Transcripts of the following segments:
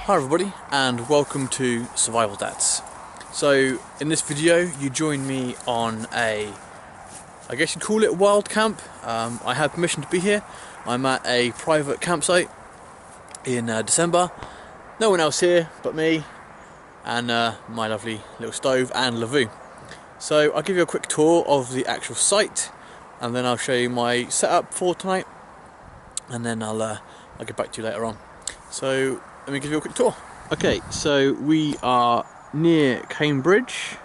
Hi everybody and welcome to Survival Dads. So in this video you join me on I guess you'd call it a wild camp. I have permission to be here. I'm at a private campsite in December. No one else here but me and my lovely little stove and Lavu. So I'll give you a quick tour of the actual site and then I'll show you my setup for tonight and then I'll get back to you later on. So let me give you a quick tour. Okay, so we are near Cambridge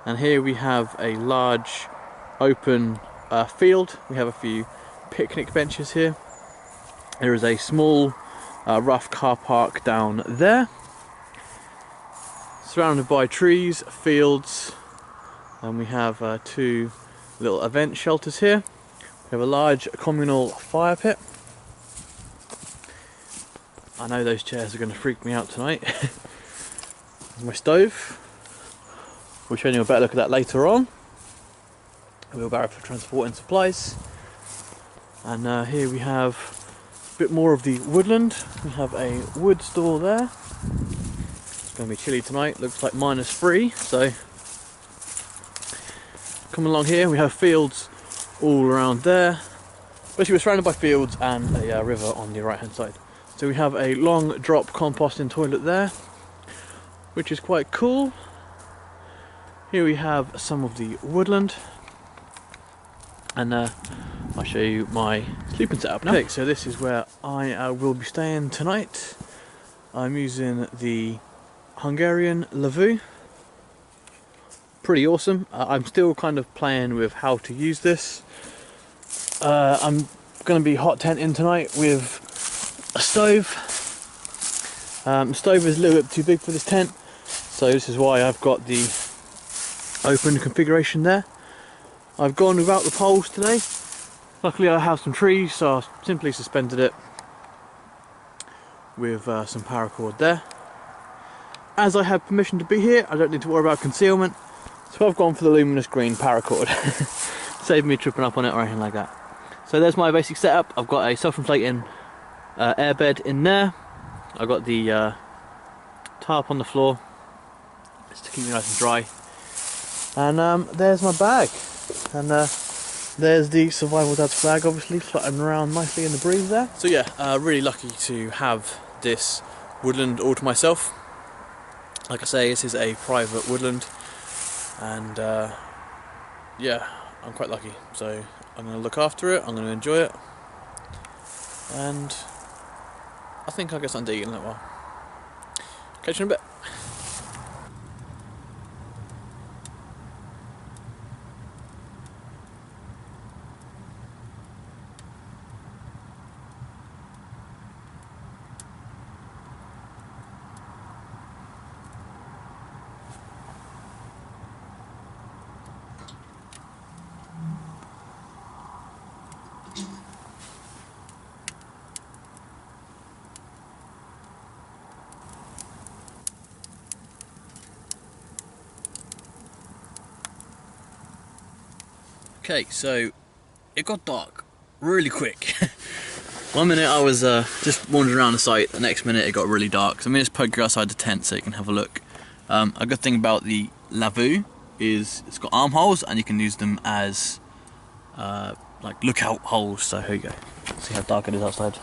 and here we have a large open field. We have a few picnic benches here. There is a small rough car park down there, surrounded by trees, fields, and we have two little event shelters here. We have a large communal fire pit. I know those chairs are going to freak me out tonight. My stove. We'll show you a better look at that later on. A wheelbarrow for transporting supplies. And here we have a bit more of the woodland. We have a wood store there. It's going to be chilly tonight. Looks like -3. So come along here. We have fields all around there. Basically we're surrounded by fields and a river on the right hand side. So we have a long drop composting toilet there, which is quite cool. Here we have some of the woodland, and I'll show you my sleeping setup now. Okay, so this is where I will be staying tonight. I'm using the Hungarian Lavu. Pretty awesome. I'm still kind of playing with how to use this. I'm going to be hot tenting tonight with a stove. The stove is a little bit too big for this tent, so this is why I've got the open configuration there. I've gone without the poles today. Luckily I have some trees, so I simply suspended it with some paracord there. As I have permission to be here, I don't need to worry about concealment, so I've gone for the luminous green paracord. Save me tripping up on it or anything like that. So there's my basic setup. I've got a self-inflating airbed in there. I've got the tarp on the floor just to keep me nice and dry. And there's my bag. And there's the Survival Dads flag, obviously fluttering around nicely in the breeze there. So yeah, really lucky to have this woodland all to myself. Like I say, this is a private woodland, and yeah, I'm quite lucky. So I'm going to look after it. I'm going to enjoy it, and I think I'll get something to eat in a little while. Catch you in a bit. Okay, so it got dark really quick. One minute I was just wandering around the site, the next minute it got really dark. So I'm going to just poke you outside the tent so you can have a look. A good thing about the Lavu is it's got armholes and you can use them as like lookout holes. So here you go. See how dark it is outside.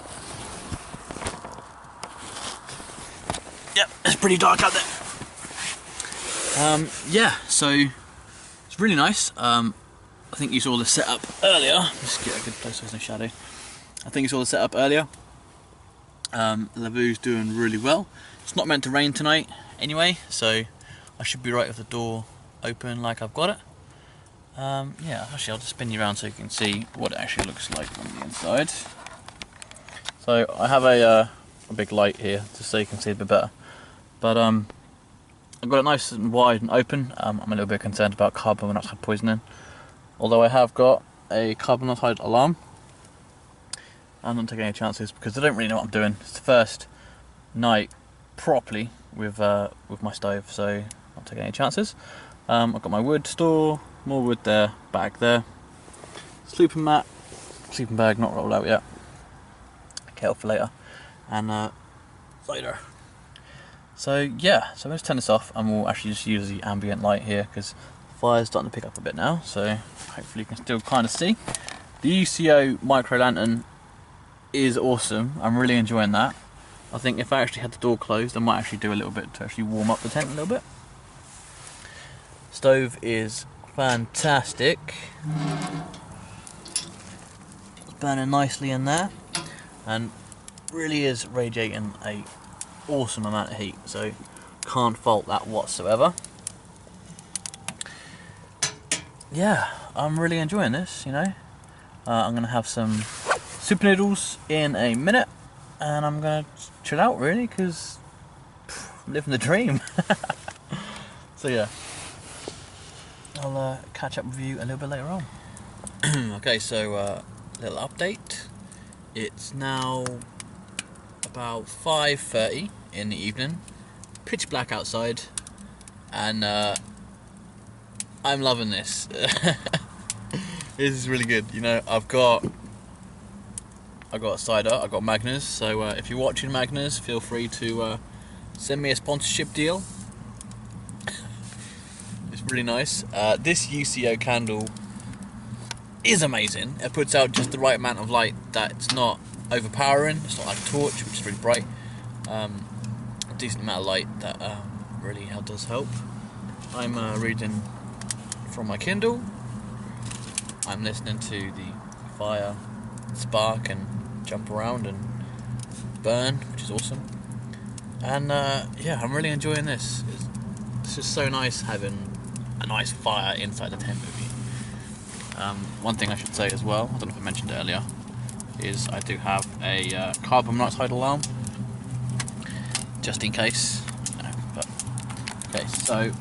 Yep, it's pretty dark out there. Yeah, so it's really nice. I think you saw the setup earlier. Just get a good place so there's no shadow. I think you saw the setup earlier. Lavu's doing really well. It's not meant to rain tonight anyway, so I should be right with the door open like I've got it. Yeah, actually I'll just spin you around so you can see what it actually looks like on the inside. So I have a big light here just so you can see a bit better. But I've got it nice and wide and open. I'm a little bit concerned about carbon monoxide poisoning. Although I have got a carbon monoxide alarm. I'm not taking any chances because I don't really know what I'm doing. It's the first night properly with my stove, so I'm not taking any chances. I've got my wood store, more wood there, bag there. Sleeping mat, sleeping bag not rolled out yet. Kettle for later. And cider. So yeah, so let's turn this off and we'll actually just use the ambient light here because the fire's starting to pick up a bit now, so hopefully you can still kind of see. The UCO micro lantern is awesome. I'm really enjoying that. I think if I actually had the door closed, I might actually do a little bit to actually warm up the tent a little bit. Stove is fantastic. It's burning nicely in there and really is radiating a awesome amount of heat, so can't fault that whatsoever. Yeah, I'm really enjoying this, you know. I'm going to have some super noodles in a minute and I'm going to chill out really because I'm living the dream. So yeah, I'll catch up with you a little bit later on. Okay, so little update. It's now about 5:30 in the evening, pitch black outside, and I'm loving this. This is really good. You know, I've got cider, I've got Magners, so if you're watching Magners, feel free to send me a sponsorship deal. It's really nice. This UCO candle is amazing. It puts out just the right amount of light that it's not overpowering. It's not like a torch, which is really bright. A decent amount of light that really does help. I'm reading from my Kindle. I'm listening to the fire spark and jump around and burn, which is awesome. And yeah, I'm really enjoying this. It's just so nice having a nice fire inside the tent with you. One thing I should say as well, I don't know if I mentioned it earlier, is I do have a carbon monoxide alarm, just in case. You know, but okay, so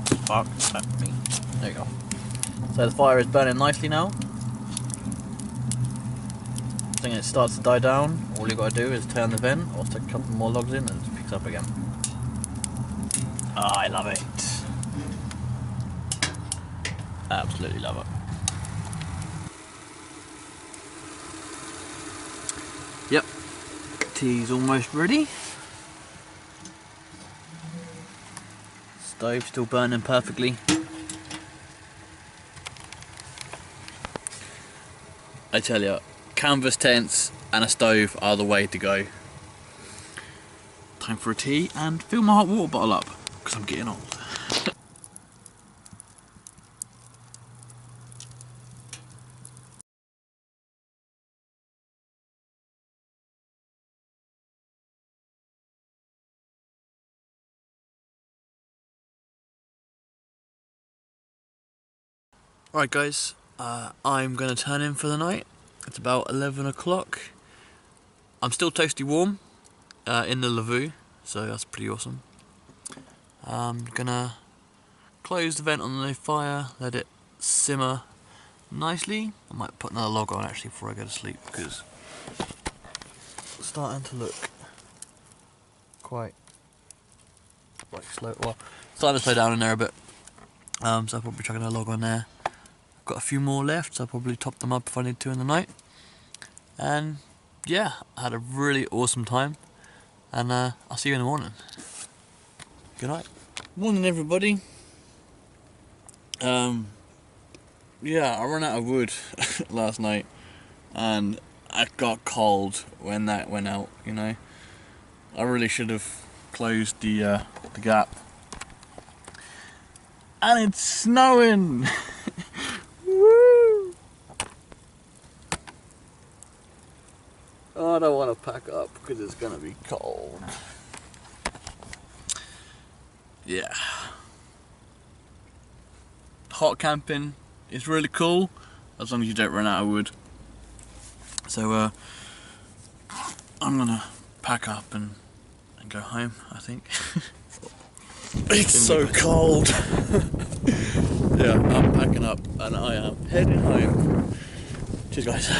spark at me. There you go. So the fire is burning nicely now. I think it starts to die down. All you got to do is turn the vent or stick a couple more logs in and it picks up again. Oh, I love it. Absolutely love it. Yep, tea's almost ready. Stove still burning perfectly. I tell you, canvas tents and a stove are the way to go. Time for a tea and fill my hot water bottle up because I'm getting old. Alright guys, I'm going to turn in for the night. It's about 11 o'clock. I'm still toasty warm in the lavoo, so that's pretty awesome. I'm going to close the vent on the fire, let it simmer nicely. I might put another log on actually before I go to sleep because it's starting to look quite slow. Well, it's starting to slow down in there a bit, so I'll probably chuck another log on there. Got a few more left, so I'll probably top them up if I need to in the night. And yeah, I had a really awesome time, and I'll see you in the morning. Good night. Morning everybody. Yeah, I ran out of wood last night, and I got cold when that went out, you know. I really should have closed the gap. And it's snowing! Woo! Oh, I don't want to pack up because it's going to be cold. Yeah. Hot camping is really cool as long as you don't run out of wood. So I'm going to pack up and go home, I think. It's so cold. Yeah, I'm packing up and I am heading home. Cheers guys.